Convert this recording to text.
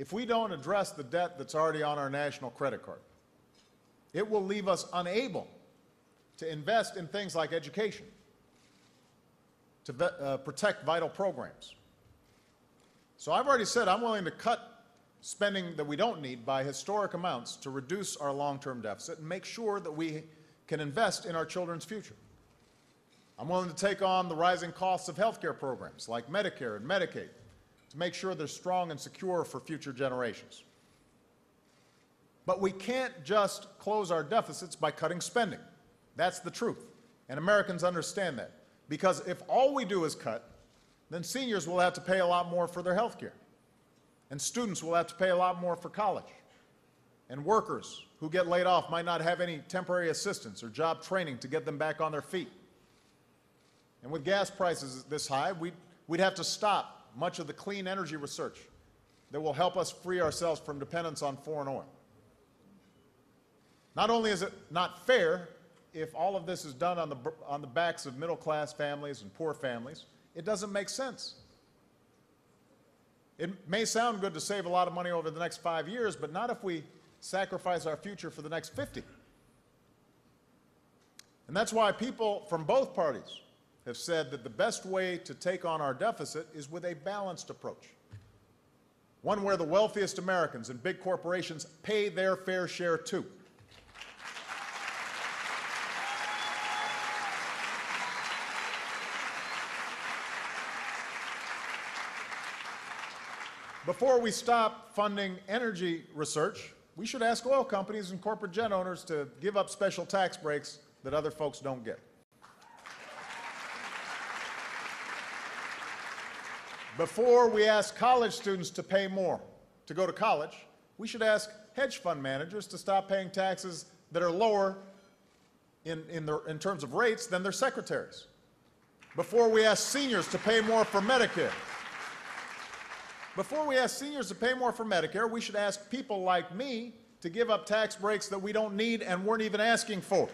if we don't address the debt that's already on our national credit card, it will leave us unable to invest in things like education, to protect vital programs. So I've already said I'm willing to cut spending that we don't need by historic amounts to reduce our long-term deficit and make sure that we can invest in our children's future. I'm willing to take on the rising costs of health care programs like Medicare and Medicaid to make sure they're strong and secure for future generations. But we can't just close our deficits by cutting spending. That's the truth, and Americans understand that. Because if all we do is cut, then seniors will have to pay a lot more for their health care, and students will have to pay a lot more for college, and workers who get laid off might not have any temporary assistance or job training to get them back on their feet. And with gas prices this high, we'd have to stop much of the clean energy research that will help us free ourselves from dependence on foreign oil. Not only is it not fair if all of this is done on the backs of middle-class families and poor families, it doesn't make sense. It may sound good to save a lot of money over the next 5 years, but not if we sacrifice our future for the next 50. And that's why people from both parties have said that the best way to take on our deficit is with a balanced approach, one where the wealthiest Americans and big corporations pay their fair share too. Before we stop funding energy research, we should ask oil companies and corporate jet owners to give up special tax breaks that other folks don't get. Before we ask college students to pay more to go to college, we should ask hedge fund managers to stop paying taxes that are lower in terms of rates than their secretaries. Before we ask seniors to pay more for Medicare, we should ask people like me to give up tax breaks that we don't need and weren't even asking for.